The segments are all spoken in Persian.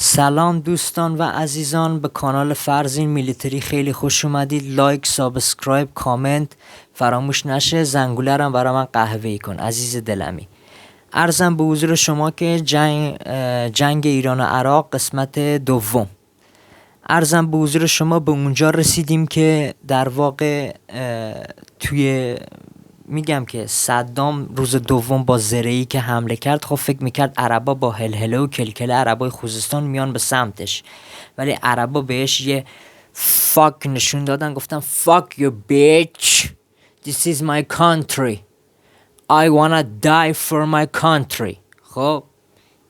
سلام دوستان و عزیزان، به کانال فرزین میلیتری خیلی خوش اومدید. لایک، سابسکرایب، کامنت فراموش نشه. زنگوله رو برای من قهوه‌ای کن عزیز دلمی. عرضم به حضور شما که جنگ ایران و عراق قسمت دوم. عرضم به حضور شما به اونجا رسیدیم که در واقع میگم که صدام روز دوم با زره‌ای که حمله کرد، خب فکر میکرد عربا با هلهله و کلکله عربای خوزستان میان به سمتش، ولی عربا بهش یه فاک نشون دادن، گفتن fuck you bitch, this is my country, I wanna die for my country. خب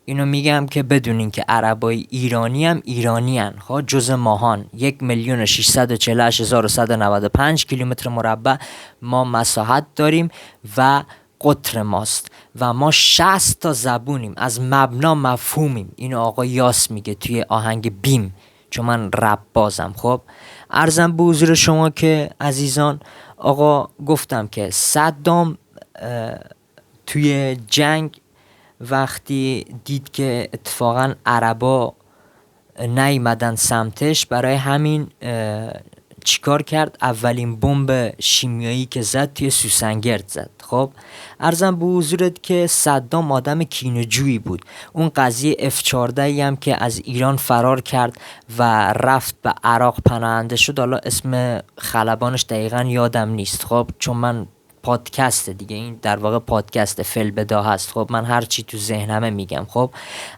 اینو میگم که بدونین که عربای ایرانی هم ایرانی هن. خب جز ماهان 1,648,195 کیلومتر مربع ما مساحت داریم و قطر ماست و ما 60 تا زبونیم، از مبنا مفهومیم. اینو آقا یاس میگه توی آهنگ بیم، چون من رپ بازم. خب عرضم به حضور شما که عزیزان، آقا گفتم که صدام توی جنگ وقتی دید که اتفاقا عربا نیومدن سمتش، برای همین چیکار کرد؟ اولین بمب شیمیایی که زد توی سوسنگرد زد. خب عرضم به حضورت که صدام آدم کینه‌جویی بود. اون قضیه F14 هم که از ایران فرار کرد و رفت به عراق پناهنده شد، حالا اسم خلبانش دقیقا یادم نیست، خب چون من پادکست دیگه، این در واقع پادکست فلبدا هست، خب من هر چی تو ذهنمه میگم. خب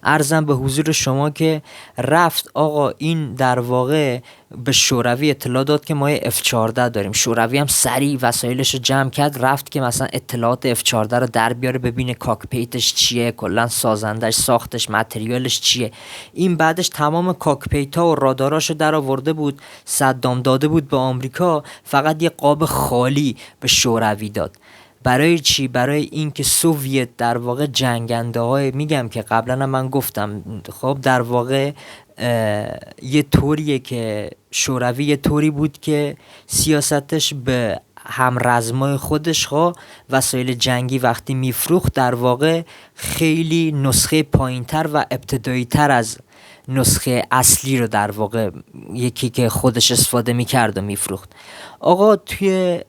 عرضم به حضور شما که رفت آقا این در واقع به شوروی اطلاع داد که ما F14 داریم. شوروی هم سریع وسایلش رو جمع کرد، رفت که مثلا اطلاعات F14 رو در بیاره، ببینه کاکپیتش چیه، کلا سازندش، ساختش، متریالش چیه. این بعدش تمام کاکپیتا و راداراشو در آورده بود، صدام داده بود به آمریکا، فقط یه قاب خالی به شوروی داد. برای چی؟ برای اینکه سوویت در واقع جنگنده های، میگم که قبلا من گفتم، خب در واقع یه طوریه که شوروی یه طوری بود که سیاستش به همرزمای خودش وسایل جنگی وقتی میفروخت، در واقع خیلی نسخه پایینتر و ابتدایی تر از نسخه اصلی رو در واقع یکی که خودش استفاده میکرد و میفروخت. آقا توی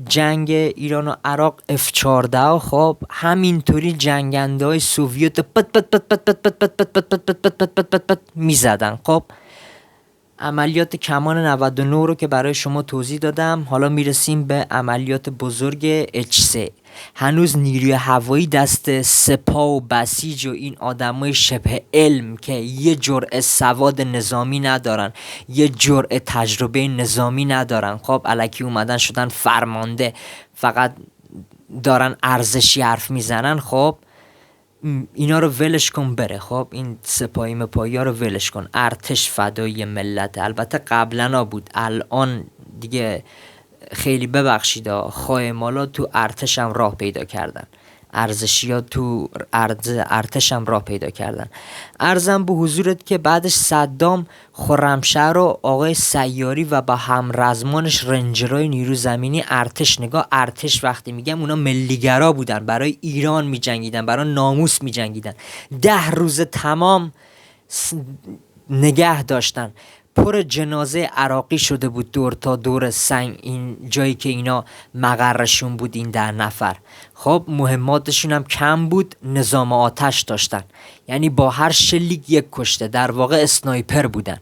جنگ ایران و عراق F14 خب همینطوری جنگنده های سوویت پت پت پت پت پت پت پت پت پت پت پت پت پت پت پت میزدن. خب عملیات کمان 99 رو که برای شما توضیح دادم. حالا میرسیم به عملیات بزرگ H3. هنوز نیروی هوایی دست سپاه و بسیج و این آدمای شبه علم که یه جرعه سواد نظامی ندارن، یه جرعه تجربه نظامی ندارن، خب الکی اومدن شدن فرمانده، فقط دارن ارزشی حرف میزنن. خب اینا رو ولش کن بره. خب این سپاهی مپاهی ها رو ولش کن. ارتش فدایی ملت. البته قبلا بود، الان دیگه خیلی ببخشید خایمالا تو ارتشم راه پیدا کردن، ارزشی ها تو ارتشم راه پیدا کردن. عرضم به حضورت که بعدش صدام خرمشهر و آقای سیاری و با همرزمانش رنجرای نیرو زمینی ارتش، نگاه ارتش وقتی میگم اونا ملیگرا بودن، برای ایران میجنگیدن، برای ناموس میجنگیدن. 10 روز تمام نگه داشتن. پر جنازه عراقی شده بود دور تا دور سنگ، این جایی که اینا مقرشون بود، این 10 نفر. خب مهماتشون هم کم بود، نظام آتش داشتن، یعنی با هر شلیک یک کشته، در واقع اسنایپر بودن.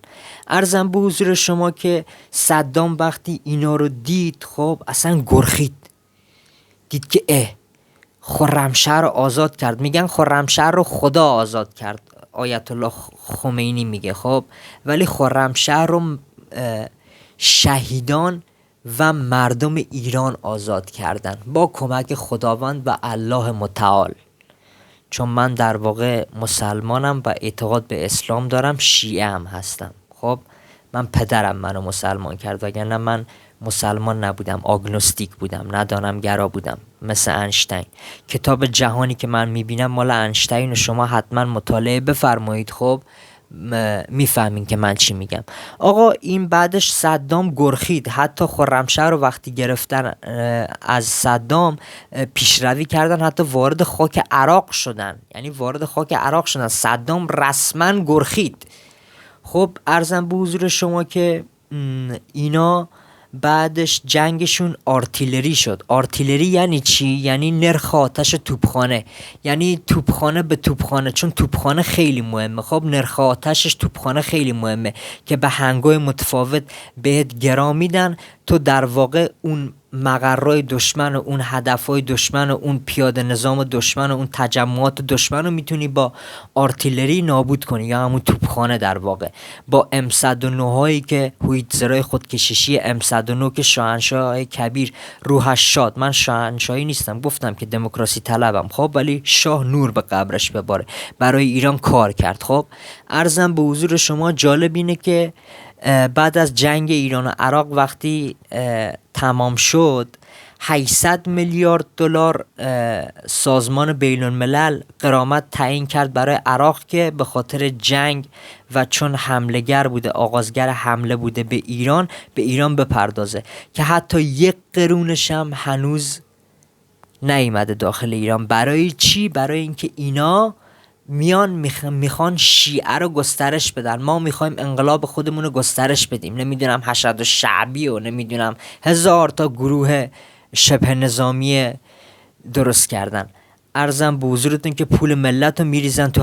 عرضم به حضور شما که صدام وقتی اینا رو دید، خب اصلا گرخید، دید که خرمشهر رو آزاد کرد. میگن خرمشهر رو خدا آزاد کرد، آیت الله خمینی میگه، خب ولی خرمشهر رو شهیدان و مردم ایران آزاد کردن با کمک خداوند و الله متعال. چون من در واقع مسلمانم و اعتقاد به اسلام دارم، شیعه هم هستم. خب من پدرم منو مسلمان کرد، وگرنه من مسلمان نبودم، آگنوستیک بودم، ندانم گرا بودم، مثل انشتین. کتاب جهانی که من میبینم مال انشتین و شما حتما مطالعه بفرمایید، خب میفهمین که من چی میگم. آقا این بعدش صدام گرخید، حتی خرمشهر رو وقتی گرفتن از صدام پیشروی کردن، حتی وارد خاک عراق شدن، یعنی وارد خاک عراق شدن. صدام رسما گرخید، خب ارزم به حضور شما که اینا بعدش جنگشون آرتیلری شد. آرتیلری یعنی چی؟ یعنی نرخ آتش توپخانه، یعنی توپخانه به توپخانه، چون توپخانه خیلی مهمه. خب نرخ آتشش توپخانه خیلی مهمه که به هنگای متفاوت بهت گرا میدن، تو در واقع اون مقرهای دشمن و اون هدفهای دشمن و اون پیاده نظام دشمن و اون تجمعات دشمن رو میتونی با آرتیلری نابود کنی، یا همون توپخانه در واقع. با M109 هایی که هویتزرهای خودکشیشی M109 که شاهنشاه کبیر روحش شاد، من شاهنشاهی نیستم، گفتم که دموکراسی طلبم، خب ولی شاه نور به قبرش بباره، برای ایران کار کرد. خب عرضم به حضور شما جالب اینه که بعد از جنگ ایران و عراق وقتی تمام شد، 800 میلیارد دلار سازمان بین الملل غرامت تعیین کرد برای عراق که به خاطر جنگ و چون حمله‌گر بوده، آغازگر حمله بوده به ایران بپردازه، که حتی 1 قرونش هم هنوز نیامده داخل ایران. برای چی؟ برای اینکه اینا میان میخوان شیعه رو گسترش بدن. ما میخوایم انقلاب خودمون رو گسترش بدیم، نمیدونم حشد و شعبی و نمیدونم 1000 تا گروه شبه نظامی درست کردن. عرضم به حضورتون که پول ملت رو میریزن تو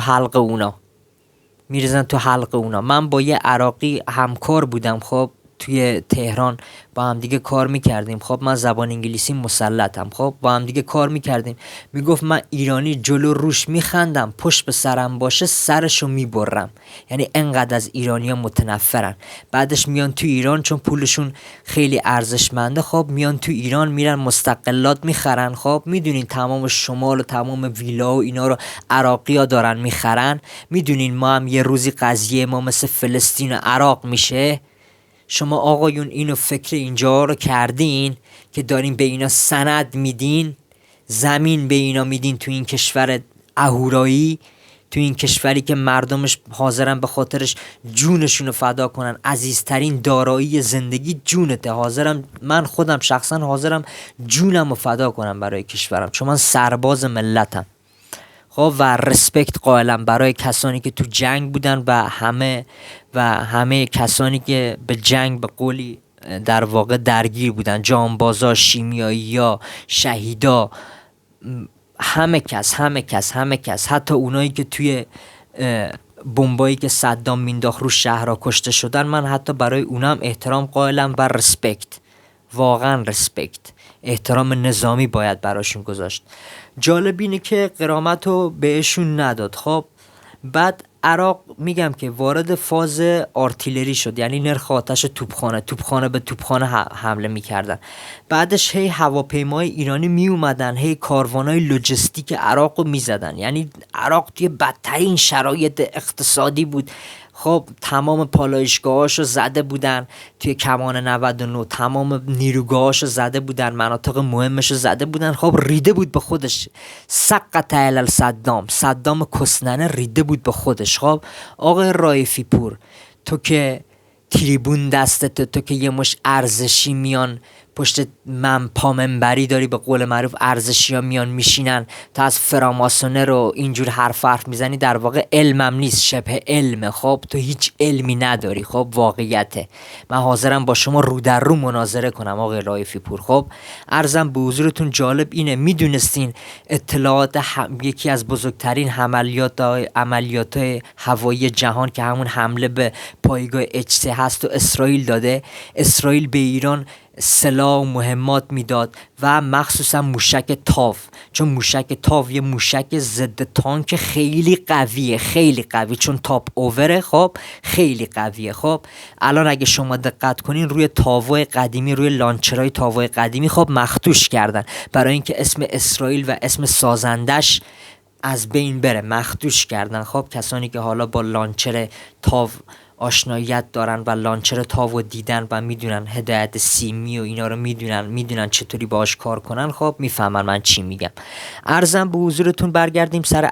حلق اونا. من با یه عراقی همکار بودم، خب توی تهران با هم دیگه کار میکردیم. خب من زبان انگلیسی مسلطم، خب با هم دیگه کار میکردیم. میگفت من ایرانی جلو روش میخندم، پشت به سرم باشه سرشو میبرم. یعنی انقدر از ایرانی‌ها متنفرن. بعدش میان تو ایران چون پولشون خیلی ارزشمنده، خب میان تو ایران میرن مستقلات میخرن. خب میدونین تمام شمال و تمام ویلا و اینا رو عراقی‌ها دارن میخرن. میدونین ما هم یه روزی قضیه ما مثل فلسطین و عراق میشه. شما آقایون اینو فکر اینجا رو کردین که دارین به اینا سند میدین، زمین به اینا میدین تو این کشور اهورایی، تو این کشوری که مردمش حاضرن به خاطرش جونشون رو فدا کنن. عزیزترین دارایی زندگی جونته. من خودم شخصا حاضرم جونم رو فدا کنم برای کشورم، چون من سرباز ملتم. خب و رسپکت قائلم برای کسانی که تو جنگ بودن و همه کسانی که به جنگ به قولی در واقع درگیر بودن، جانبازا، شیمیایی‌ها، شهیدا، همه کس، حتی اونایی که توی بمبایی که صدام مینداخت رو شهرها کشته شدن. من حتی برای اونم احترام قائلم و رسپکت، واقعا رسپکت، احترام نظامی باید براشون گذاشت. جالب اینه که غرامت رو بهشون نداد. خب بعد عراق میگم که وارد فاز آرتیلری شد، یعنی نرخ آتش توپخانه به توپخانه حمله میکردن. بعدش هی هواپیمای ایرانی میومدن، هی کاروانای لوجستیک عراق رو میزدن. یعنی عراق توی بدترین شرایط اقتصادی بود. خب تمام پالایشگاهاشو زده بودن توی کمان 99، تمام نیروگاهاشو زده بودن، مناطق مهمشو زده بودن. خب ریده بود به خودش. سقط علی صدام کسننه ریده بود به خودش. خب آقای رایفی پور، تو که تریبون دستت، تو که یه مش ارزشی میان پشت پامنبری داری، به قول معروف ارزشی ها میان میشینن، تا از فراماسونه رو اینجور حرف میزنی. در واقع علمم نیست، شبه علمه. خب تو هیچ علمی نداری. خب واقعیته. من حاضرم با شما رو در رو مناظره کنم آقای رایفی پور. خب عرضم به حضورتون جالب اینه، میدونستین اطلاعات یکی از بزرگترین عملیات هوایی جهان که همون حمله به پایگاه اچ هست و اسرائیل داده؟ اسرائیل به ایران سلاح و مهمات میداد و مخصوصا موشک تاو، چون موشک تاو یه موشک ضد تانک خیلی قویه، چون تاپ اووره. خب خیلی قویه. خب الان اگه شما دقت کنین روی تاوای قدیمی، روی لانچرهای تاوای قدیمی خب مخدوش کردن برای اینکه اسم اسرائیل و اسم سازندش از بین بره، مخدوش کردن. خب کسانی که حالا با لانچر تاو آشناییت دارن و لانچر تاو دیدن و میدونن هدایت سیمی و اینا رو میدونن چطوری باهاش کار کنن، خب میفهمن من چی میگم. عرضم به حضورتون برگردیم سر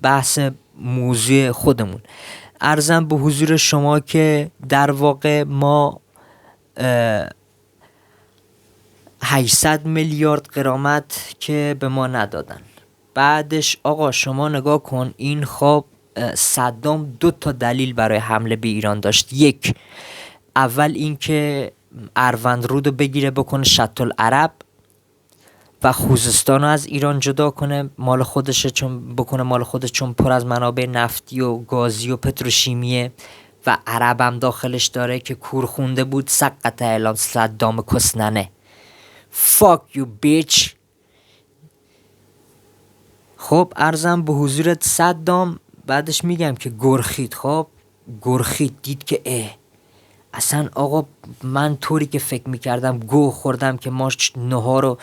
بحث موضوع خودمون. عرضم به حضور شما که در واقع ما 800 میلیارد غرامت که به ما ندادن. بعدش آقا شما نگاه کن، این خب صدام 2 تا دلیل برای حمله به ایران داشت. یک، اول اینکه اروندرود رو بگیره بکنه شط العرب و خوزستان رو از ایران جدا کنه، مال خودشه، چون پر از منابع نفتی و گازی و پتروشیمیه و عرب هم داخلش داره که کور خونده بود. سقط اعلام صدام کسننه. fuck you bitch. خب ارزم به حضورت صدام بعدش میگم که گرخید. خب گرخید، دید که اصلا آقا من طوری که فکر میکردم گوه خوردم که ما نهار رو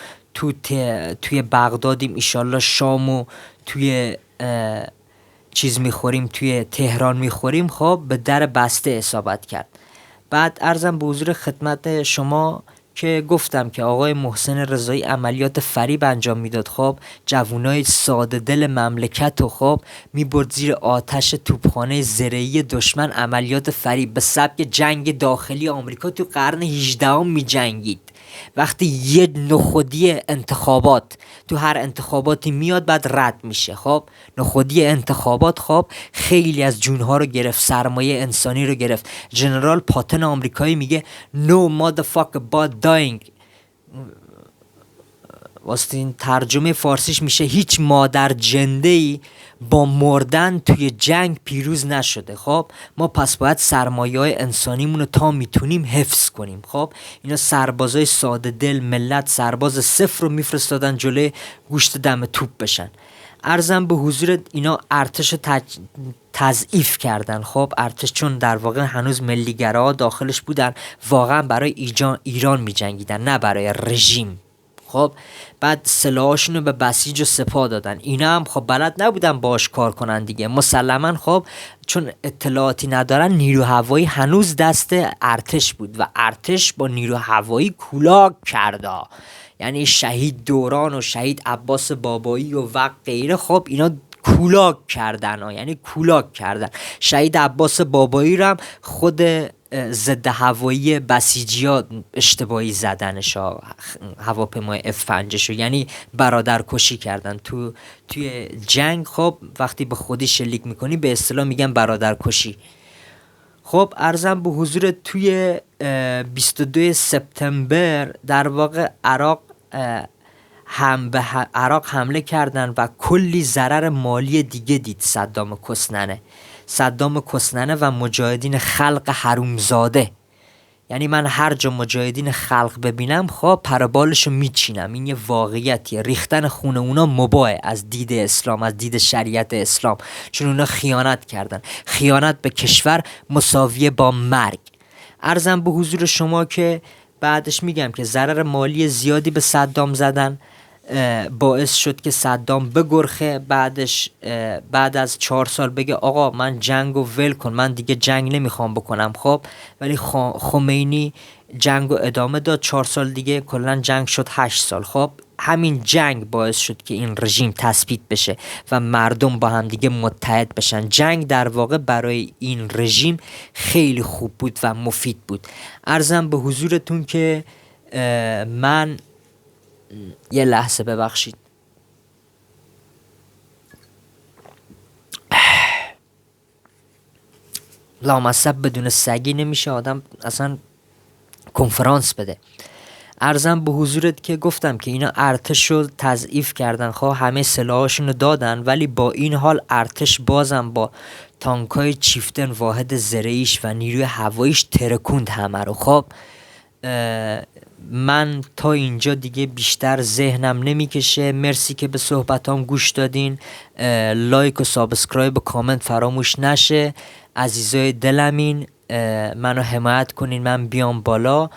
توی بغدادیم، ایشالله شامو توی چیز میخوریم، توی تهران میخوریم. خب به در بسته اصابت کرد. بعد عرضم به حضور خدمت شما که گفتم که آقای محسن رضایی عملیات فریب انجام میداد. خب جوانای ساده دل مملکت رو خب میبرد زیر آتش توپخانه زرعی دشمن، عملیات فریب به سبک جنگ داخلی آمریکا تو قرن 18 میجنگید. وقتی یه نخودی انتخابات تو هر انتخاباتی میاد بعد رد میشه. خب نخودی انتخابات خب خیلی از جونها رو گرفت، سرمایه انسانی رو گرفت. جنرال پاتن آمریکایی میگه no motherfucker but dying. واسه این ترجمه فارسیش میشه هیچ مادر جنده‌ای با مردن توی جنگ پیروز نشده. خب ما پس باید سرمایه‌های انسانیمون رو تا میتونیم حفظ کنیم. خب اینا سربازای ساده دل ملت سرباز صفر رو میفرستادن جلوی گوشت دم توپ بشن. عرضم به حضور اینا ارتش تضعیف کردن. خب ارتش چون در واقع هنوز ملیگراها داخلش بودن، واقعا برای ایران میجنگیدن نه برای رژیم. خب بعد سلاحاشون رو به بسیج و سپاه دادن. اینا هم خب بلد نبودن باش کار کنن دیگه مسلما. خب چون اطلاعاتی ندارن، نیرو هوایی هنوز دست ارتش بود و ارتش با نیرو هوایی کولاک کرده. یعنی شهید دوران و شهید عباس بابایی و غیره خب اینا کولاک کردن یعنی کولاک کردن. شهید عباس بابایی رو هم خود ضد هوایی بسیجی‌ها اشتباهی زدنش، هواپیمای F5 یعنی برادرکشی کردن توی جنگ. خب وقتی به خودی شلیک میکنی به اصطلاح میگن برادرکشی. خب عرضم به حضور توی 22 سپتامبر در واقع عراق حمله کردن و کلی ضرر مالی دیگه دید صدام کسننه و مجاهدین خلق حرومزاده. یعنی من هر جا مجاهدین خلق ببینم خب پربالشو میچینم. این یه واقعیتیه. ریختن خون اونا مباهه از دید اسلام، از دید شریعت اسلام، چون اونا خیانت کردن. خیانت به کشور مساویه با مرگ. عرضم به حضور شما که بعدش میگم که ضرر مالی زیادی به صدام زدن، باعث شد که صدام بگرخه. بعد از 4 سال بگه آقا من جنگو ول کن، من دیگه جنگ نمیخوام بکنم. خب ولی خمینی جنگو ادامه داد. 4 سال دیگه کلا جنگ شد 8 سال. خب همین جنگ باعث شد که این رژیم تثبیت بشه و مردم با هم دیگه متحد بشن. جنگ در واقع برای این رژیم خیلی خوب بود و مفید بود. عرضم به حضورتون که من یه لحظه ببخشید. لامصب بدون سگی نمیشه آدم اصلا کنفرانس بده. عرضم به حضورت که گفتم که اینا ارتش رو تضعیف کردن. خب همه سلاحاشون رو دادن ولی با این حال ارتش بازم با تانکای چیفتن واحد زرعیش و نیروی هواییش ترکوند همه رو. خب من تا اینجا دیگه بیشتر ذهنم نمیکشه. مرسی که به صحبتام گوش دادین. لایک و سابسکرایب و کامنت فراموش نشه. عزیزای دلمین منو حمایت کنین من بیام بالا.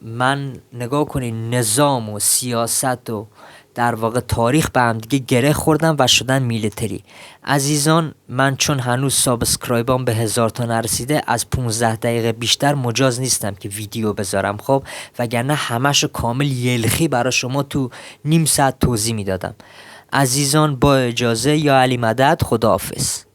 من نگاه کنین نظام و سیاست و در واقع تاریخ به هم دیگه گره خوردن و شدن میلیتری. عزیزان من چون هنوز سابسکرایبام به 1000 تا نرسیده، از 15 دقیقه بیشتر مجاز نیستم که ویدیو بذارم. خب وگرنه همشو کامل یلخی برای شما تو نیم ساعت توضیح میدادم. عزیزان با اجازه یا علی مدد، خداحافظ.